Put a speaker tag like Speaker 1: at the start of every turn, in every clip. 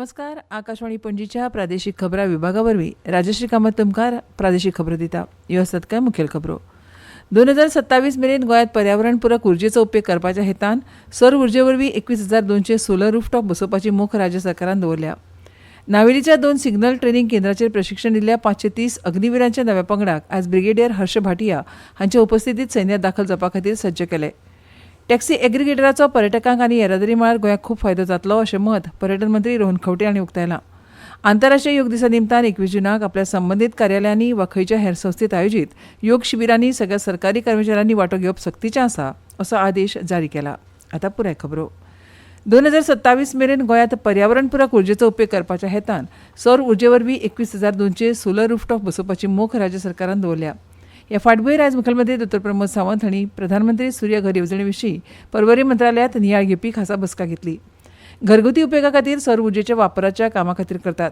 Speaker 1: नमस्कार. आकाशवाणी पणजीच्या प्रादेशीक खबरां विभागावरवीं राजश्री कामत तुमकां प्रादेशीक खबरो दिता. ह्यो आसात कांय मुखेल खबरो. 2027 मेरेन गोंयांत पर्यावरणपूरक उर्जेचो उपेग करपाच्या हेतान सौर उर्जे वरवीं 21,200 सोलर रूफटॉप बसोवपाची मोख राज्य सरकारान दवरल्या. नावेलीच्या 2 सिग्नल ट्रेनिंग केंद्रांचेर प्रशिक्षण दिल्ल्या 530 अग्निवीरांच्या नव्या पंगडाक आज ब्रिगेडियर हर्ष भाटिया हांच्या उपस्थितीत सैन्यांत दाखल जावपा खातीर सज्ज केले. टॅक्सी एग्रिगेटराचो पर्यटकांक आनी येरादारी मळार गोंयाक खूब फायदो जातलो अशें मत पर्यटन मंत्री रोहन खंवटे हांणी उक्तायलां. आंतरराष्ट्रीय योग दिसा निमतान 21 जुनाक आपल्या संबंदीत कार्यालयांनी वा खंयच्या हेर संस्थेत आयोजीत योग शिबिरांनी सगळ्या सरकारी कर्मचाऱ्यांनी वांटो घेवप सक्तीचें आसा असो आदेश जारी केला. आतां पुराय खबरो. 2027 मेरेन गोंयांत पर्यावरणपूरक उर्जेचो उपेग करपाच्या हेतान सौर उर्जे वरवीं 21,200 सोलर रूफटॉप बसोवपाची मोख राज्य सरकारान दवरल्या. ह्या फाटभुंयेर आयज मुखेलमंत्री डॉ. प्रमोद सावंत हांणी प्रधानमंत्री सूर्य घर येवजणे विशीं पर्वरी मंत्रालयांत नियाळ घेवपी खासा बसका घेतली. घरगुती उपेगा खातीर सौर उर्जेच्या वापराच्या कामा खातीर करतात.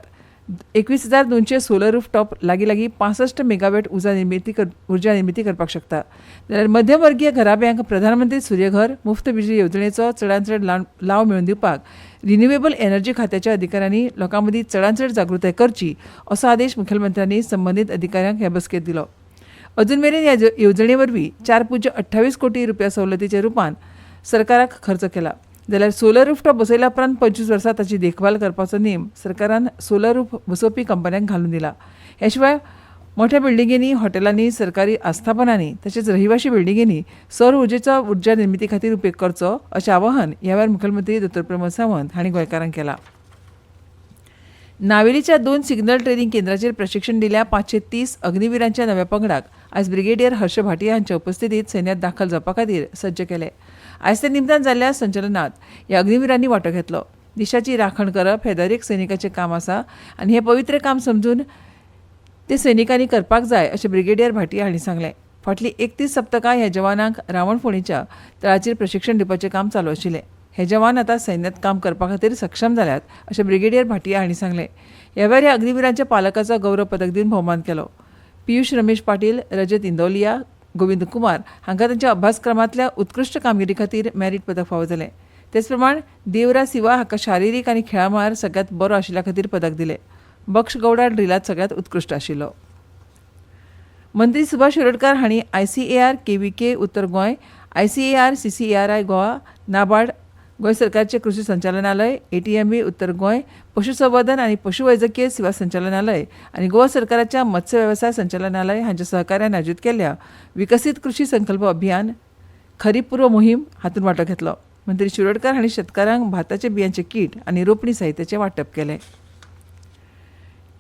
Speaker 1: 21,200 सोलर रूफटॉप लागीं 65 मेगावॅट उर्जा निर्मिती करपाक शकता. जाल्यार मध्यमवर्गीय घराब्यांक प्रधानमंत्री सूर्य घर मुफ्त बिजली येवजणेचो चडांत चड लाव मेळोवन दिवपाक रिन्युएबल एनर्जी खात्याच्या अधिकाऱ्यांनी लोकां मदीं चडांत चड जागृताय करची असो आदेश मुखेलमंत्र्यांनी संबंदीत अधिकाऱ्यांक ह्या बसकेंत दिलो. अजून मेरेन ह्या येवजणे वरवीं 4.28 कोटी रुपया सवलतीच्या रुपान सरकाराक खर्च केला. जाल्यार सोलर रूफटॉप बसयल्या उपरांत 25 वर्सां ताची देखभाल करपाचो नेम सरकारान सोलर रूफ बसोवपी कंपन्यांक घालून दिला. ह्या शिवाय मोठ्या बिल्डिंगेनी, हॉटेलांनी, सरकारी आस्थापनांनी तशेंच रहिवाशी बिल्डिंगेनी सौर उर्जेचो उर्जा निर्मिती खातीर उपेग करचो अशें आवाहन ह्या वेळार मुखेलमंत्री डॉ. प्रमोद सावंत हांणी गोंयकारांक केलां. नावेलीच्या 2 सिग्नल ट्रेनिंग केंद्रांचेर प्रशिक्षण दिल्ल्या 530 अग्निवीरांच्या नव्या पंगडाक आज ब्रिगेडियर हर्ष भाटिया हांच्या उपस्थितीत सैन्यांत दाखल जावपा खातीर सज्ज केले. आयज ते निमतान जाल्ल्या संचलनात ह्या अग्निवीरांनी वांटो घेतलो. देशाची राखण करप हें दर एक सैनिकाचें काम आसा आनी हें पवित्र काम समजून ते सैनिकांनी करपाक जाय अशें ब्रिगेडियर भाटिया हांणी सांगलें. फाटलीं 31 सप्तकां ह्या जवानांक रावणफोंडेच्या तळाचेर प्रशिक्षण दिवपाचें काम चालू आशिल्लें. हे जवान आतां सैन्यांत काम करपा खातीर सक्षम जाल्यात अशें ब्रिगेडियर भाटिया हांणी सांगलें. ह्या वेळार ह्या अग्निवीरांच्या पालकाचो गौरव पदक दिवन भोवमान केलो. पियुष रमेश पाटील, रजत इंदोलिया, गोविंद कुमार हांकां तांच्या अभ्यासक्रमांतल्या उत्कृश्ट कामगिरी खातीर मॅरीट पदक फावो जालें. तेच प्रमाण देवरा सिवा हाका शारिरीक आनी खेळा मळार सगळ्यांत बरो आशिल्ल्या खातीर पदक दिलें. बक्ष गौडा ड्रिलांत सगळ्यांत उत्कृश्ट आशिल्लो. मंत्री सुभाष शिरोडकार हांणी ICAR KVK उत्तर गोंय, ICAR CCARI गोवा, नाबार्ड गोंय सरकारचे कृषी संचालनालय, ATMB उत्तर गोंय, पशुसंवर्धन आनी पशुवैजकीय सेवा संचालनालय आनी गोवा सरकाराच्या मत्स्य वेवसाय संचालनालय हांच्या सहकार्यान आयोजीत केल्ल्या विकसीत कृषी संकल्प अभियान खरीप पूर्व मोहीम हातूंत वांटो घेतलो. मंत्री शिरोडकार हांणी शेतकारांक भाताचे बियांचे कीट आनी रोपणी साहित्याचें वांटप केलें.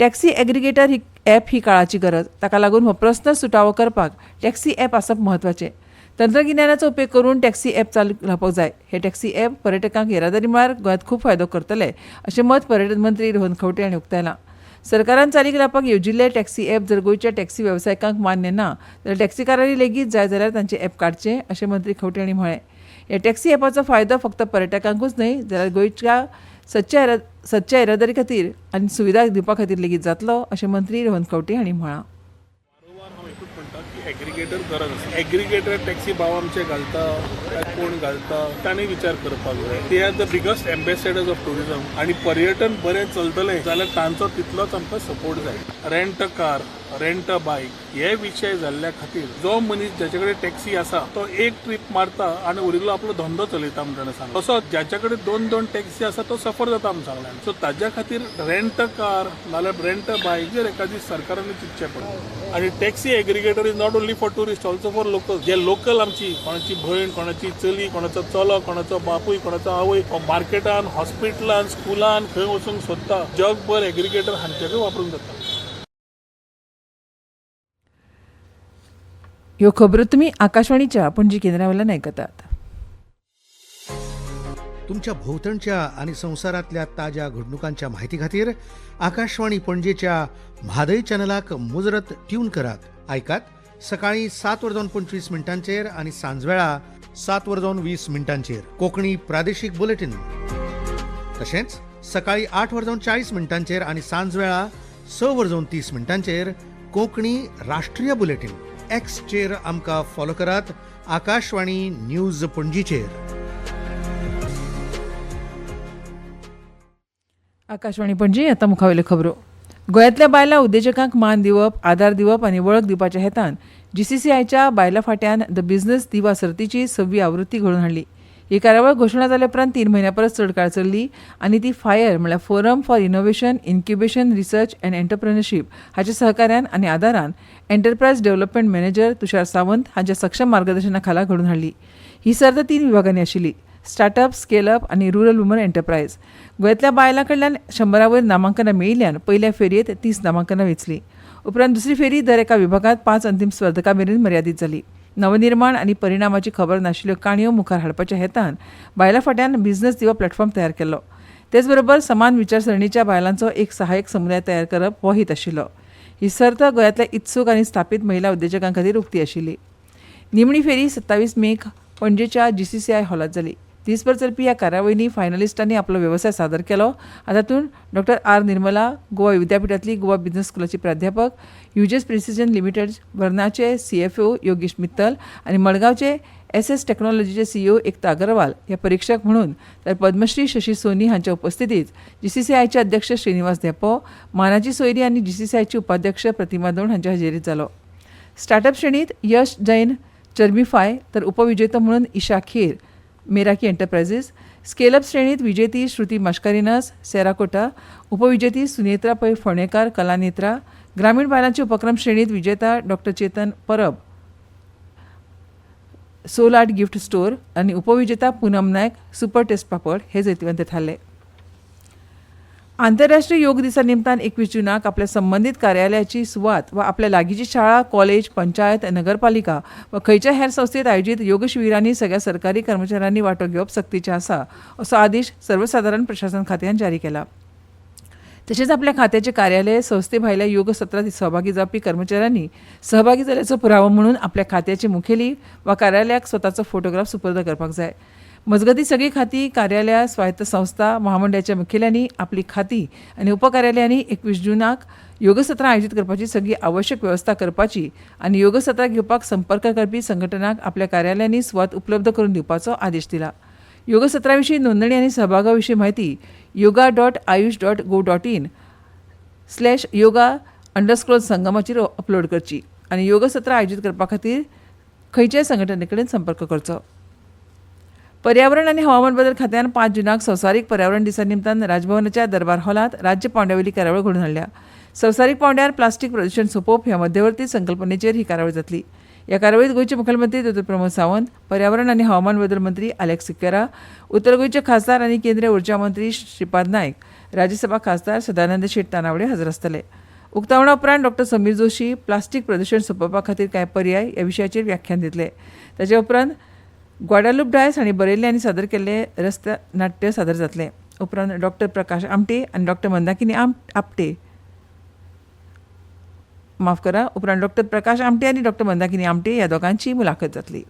Speaker 1: टॅक्सी एग्रिगेटर ॲप ही काळाची गरज. ताका लागून हो प्रस्न सुटावो करपाक टॅक्सी ॲप आसप म्हत्वाचें. तंत्रगिन्यानाचो उपेग करून टॅक्सी ॲप चालू रावपाक जाय. हे टॅक्सी ॲप पर्यटकांक येरादारी मळार गोंयांत खूब फायदो करतले अशें मत पर्यटन मंत्री रोहन खंवटे हांणी उक्तायलां. सरकारान चालीक लावपाक येवजिल्ले टॅक्सी ॲप जर गोंयच्या टॅक्सी वेवसायिकांक मान्य ना जाल्यार टॅक्सीकारांनी लेगीत जाय जाल्यार तांचें ॲप काडचें अशें मंत्री खंवटे हांणी म्हळें. ह्या टॅक्सी ॲपाचो फायदो फक्त पर्यटकांकूच न्हय जाल्यार गोंयच्या सदच्या येरादारी खातीर आनी सुविधा दिवपा खातीर लेगीत जातलो अशें मंत्री रोहन खंवटे हांणी म्हळां.
Speaker 2: एग्रिगेटर गरज आसा. एग्रिगेटर टॅक्सी भाव आमचे घालता काय कोण घालता ताणें विचार करपाक जाय. ते are the biggest ambassadors of tourism आनी पर्यटन बरें चलतलें जाल्यार तांचो तितलोच आमकां सपोर्ट जाय. Rent a car, rent a bike हे विशय जाल्ल्या खातीर जो मनीस जाचे कडेन टॅक्सी आसा तो एक ट्रीप मारता आनी उरिल्लो आपलो धंदो चलयता म्हणून सांगता. तसो ज्याच्या कडेन 2-2 टॅक्सी आसा तो सफर जाता म्हणून सांगलें. सो ताज्या खातीर रेंट अ कार नाल्यार रेंट अ बायक जर एखादी सरकारान चिंतचें पडटा. आनी taxi aggregator is not only for tourist also for local. जे लोकल आमची कोणाची भयण, कोणाची चली, कोणाचो चलो, कोणाचो बापूय, कोणाचो आवय मार्केटान, हॉस्पिटलान, स्कुलान खंय वचूंक सोदता जगभर एग्रिगेटर हांचेकूय वापरूंक जाता.
Speaker 1: ह्यो खबरो तुमी आकाशवाणीच्या पणजी केंद्रावेल्यान आयकतात.
Speaker 3: तुमच्या भोवतणच्या आणि संवसारांतल्या ताज्या घडणुकांच्या म्हायती खातीर आकाशवाणी पणजेच्या म्हादय चॅनलाक मुजरत ट्यून करात. आयकात सकाळीं 7:25 आनी सांजवेळा 7:20 कोंकणी प्रादेशीक बुलेटिन. तशेंच सकाळीं 8:40 आनी सांजवेळा 6:30 कोंकणी राष्ट्रीय बुलेटिन. एक्सचेर आमकां फॉलो करात. आकाशवाणी न्यूज पणजीचेर.
Speaker 1: आकाशवाणी पणजी आता मुखावेल्यो खबरो. गोंयांतल्या बायलां उद्देजकांक मान दिवप, आदार दिवप आनी वळख दिवपाच्या हेतान GCCIच्या बायलां फाट्यान द बिझनेस दिवा सर्तीची 6वी आवृत्ती घडोवन हाडली. ही कार्यावळ घोशणा जाले उपरांत 3 म्हयन्यां परस चड काळ चल्ली आनी ती फायर म्हळ्यार forum for innovation, incubation, research and entrepreneurship हाच्या सहकार्यान आनी आदारान enterprise development manager Tushar Sawant हांच्या सक्षम मार्गदर्शना खाला घडोवन हाडली. ही सर्त 3 विभागांनी आशिल्ली: स्टार्टअप, स्केल अप आनी रुरल वुमन एंटरप्रायज. गोंयांतल्या बायलां कडल्यान 100 वयर नामांकनां मेळिल्ल्यान पयल्या फेरयेंत 30 नामांकनां वेंचली. उपरांत दुसरी फेरी दर एका विभागांत 5 अंतीम स्पर्धकां मेरेन मर्यादीत जाली. नवनिर्माण आनी परिणामाची खबर नाशिल्ल्यो काणयो मुखार हाडपाच्या हेतान बायलां फाट्यान बिझनेस दिवा प्लॅटफॉर्म तयार केल्लो. तेच बरोबर समान विचारसरणीच्या बायलांचो एक सहाय्यक समुदाय तयार करप हो हेत आशिल्लो. ही सर्त गोंयांतल्या इत्सूक आनी स्थापीत महिला उद्देजकां खातीर उक्ती आशिल्ली. निमणी फेरी 27 मेक पणजेच्या GCCI हॉलांत जाली. दिसभर चलपी ह्या कार्यावळींनी फायनलिस्टांनी आपलो वेवसाय सादर केलो. तातूंत डॉ. आर. निर्मला, गोवा विद्यापीठांतली गोवा बिझनेस स्कुलाची प्राध्यापक, युजेस प्रिसिजन लिमिटेड वर्नाचे CFO योगेश मित्तल आनी मडगांवचे SS टेक्नॉलॉजीचे CEO एकता अग्रवाल हे परीक्षक म्हणून, तर पद्मश्री शशी सोनी हांच्या उपस्थितीत GCCIचे अध्यक्ष श्रीनिवास धेपो, मानाची सोयरी आनी GCCIचे उपाध्यक्ष प्रतिमा दोंड हांच्या हजेरीत जालो. स्टार्टअप श्रेणीत यश जैन चर्मिफाय, तर उपविजेतो म्हणून Isha Kher Meraki enterprises. Scale up श्रेणीत विजेती श्रुती माश्कारिनस सेराकोटा, उपविजेती सुनेत्रा पै फोंडेकार कलानेत्रा. ग्रामीण बायलांचे उपक्रम श्रेणीत विजेता डॉ. Chetan Parab soul art gift store आनी उपविजेता पूनम नायक सुपर टेस्ट पापड हे जैतिवंत थारले. आंतरराष्ट्रीय योग दिसा निमतान 21 जूनाक आपल्या संबंधीत कार्यालयाची सुवात वा आपल्या लागींची शाळा, कॉलेज, पंचायत, नगरपालिका वा खंयच्या हेर संस्थेत आयोजीत योग शिबिरांनी सगळ्या सरकारी कर्मचाऱ्यांनी वांटो घेवप सक्तीचें आसा असो आदेश सर्वसाधारण प्रशासन खात्यान जारी केला. तशेंच आपल्या खात्याचे कार्यालय, संस्थे भायल्या योग सत्रांत सहभागी जावपी कर्मचाऱ्यांनी सहभागी जाल्याचो पुरावो म्हणून आपल्या खात्याचे मुखेली वा कार्यालयाक स्वताचो फोटोग्राफ सुपूर्द करपाक जाय. मजगती सगळी खाती, कार्यालयां, स्वायत्त संस्था, महामंडळाच्या मुखेल्यांनी आपली खाती आनी उपकार्यालयांनी 21 जूनाक योग सत्रां आयोजीत करपाची सगळी आवश्यक वेवस्था करपाची आनी योग सत्रां घेवपाक संपर्क करपी संघटनांक आपल्या कार्यालयांनी सुवात उपलब्ध करून दिवपाचो आदेश दिला. योग सत्रा विशीं नोंदणी आनी सहभागा विशीं म्हायती yoga.ayush.go.in/yoga_संगमाचेर अपलोड करची आनी योग सत्रां आयोजीत करपा खातीर खंयच्याय संघटने कडेन संपर्क करचो. पर्यावरण आनी हवामान बदल खात्यान 5 जूनाक संवसारीक पर्यावरण दिसा निमतान राजभवनाच्या दरबार हॉलांत राज्य पावंड्यावेली कार्यावळ घडोवन हाडल्या. संवसारीक पावंड्यार प्लास्टीक प्रदूशण सोंपोवप ह्या मध्यवर्ती संकल्पनेचेर ही कार्यावळ जातली. ह्या कार्यावळीत गोंयचे मुखेलमंत्री डॉ. प्रमोद सावंत, पर्यावरण आनी हवामान बदल मंत्री अलेक्स सिक्वेरा, उत्तर गोंयचे खासदार आनी केंद्रीय उर्जा मंत्री श्रीपाद नायक, राज्यसभा खासदार सदानंद शेट तानावडे हजर आसतले. उक्तावणा उपरांत डॉ. समीर जोशी प्लास्टीक प्रदूशण सोंपोवपा खातीर कांय पर्याय ह्या विशयाचेर व्याख्यान दितले. ताचे उपरांत ग्वाडालूप डायस हांणी बरयल्ले आनी सादर केल्ले रस्त्या नाट्य सादर जातले. उपरांत डॉ. प्रकाश आमटे आनी डॉ. मंदाकिनी आपटे उपरांत डॉ. प्रकाश आमटे आनी डॉ. मंदाकिनी आमटे ह्या दोगांची मुलाखत जातली.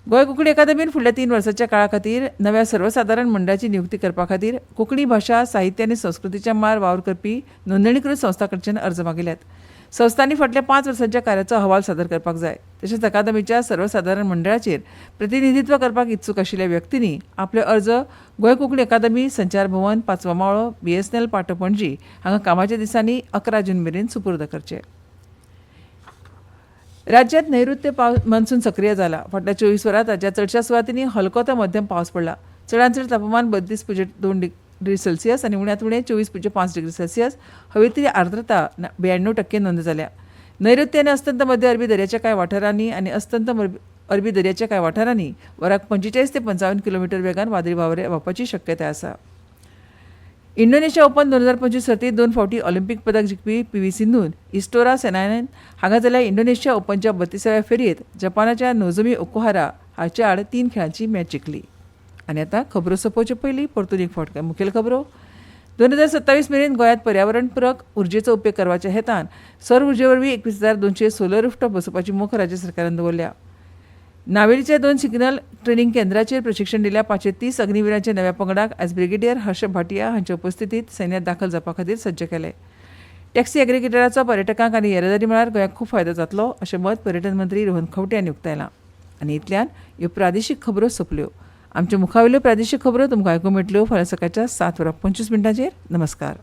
Speaker 1: गोंय कोंकणी अकादमीन फुडल्या 3 वर्सांच्या काळा खातीर नव्या सर्वसाधारण मंडळाची नियुक्ती करपा खातीर कोंकणी भाशा, साहित्य आनी संस्कृतीच्या मार वावर करपी नोंदणीकृत संस्था कडच्यान अर्ज मागिल्ल्यात. संस्थांनी फाटल्या 5 वर्सांच्या कार्याचो अहवाल सादर करपाक जाय. तशेंच अकादमीच्या सर्वसाधारण मंडळाचेर प्रतिनिधित्व करपाक इत्सूक आशिल्ल्या व्यक्तींनी आपले अर्ज गोंय कोंकणी अकादमी, संचार भवन, 5वो माळो, BSNL पाटो पणजी हांगा कामाच्या दिसांनी 11 जून मेरेन सुपूर्द करचे. राज्यांत नैऋत्य मान्सून सक्रीय जाला. फाटल्या 24 वरांत राज्यात चडशा सुवातींनी हलको ते मध्यम पावस पडला. चडांत चड तापमान 32.2 डिग्री सेल्सियस आनी उण्यांत उणें 24.5 डिग्री सेल्सियस. हवेतली आर्द्रता 92% नोंद जाल्या. नैऋत्य आनी अस्तंत मध्य अरबी दर्याच्या कांय वाठारांनी आनी अस्तंत अरबी दर्याच्या कांय वाठारांनी वराक 45 ते 55 किलोमीटर वेगान वादळी वारे व्हावपाची शक्यताय आसा. इंडोनेशिया ओपन 2025 सर्तीत 2 फावटी ऑलिंपीक पदक जिखपी PV सिंधून इस्टोरा सेनायन हांगा जाल्ल्या इंडोनेशिया ओपनच्या 32व्या फेरयेंत जपानाच्या नोझोमी ओकुहारा हाचे आड 3 खेळांची मॅच जिखली. आनी आतां खबरो सोंपोवचे पयलीं परतून एक फावट मुखेल खबरो. 2027 मेरेन गोंयांत पर्यावरण पूरक उर्जेचो उपेग करपाच्या हेतान सौर उर्जे वरवीं 21,200 सोलर रूफटॉप बसोवपाची मोख राज्य सरकारान दवरल्या. नावेलीच्या 2 सिग्नल ट्रेनिंग केंद्राचेर प्रशिक्षण दिल्ल्या 530 अग्निवीरांच्या नव्या पंगडाक आयज ब्रिगेडियर हर्ष भाटिया हांच्या उपस्थितीत सैन्यांत दाखल जावपा खातीर सज्ज केले. टॅक्सी एग्रिगेटराचो पर्यटकांक आनी येरादारी मळार गोंयाक खूब फायदो जातलो अशें मत पर्यटन मंत्री रोहन खंवटे हांणी उक्तायलां. आनी इतल्यान ह्यो प्रादेशीक खबरो सोंपल्यो. आमचे मुखावेल्यो प्रादेशीक खबरो तुमकां आयकूंक मेळटल्यो फाल्यां सकाळच्या 7:25 नमस्कार.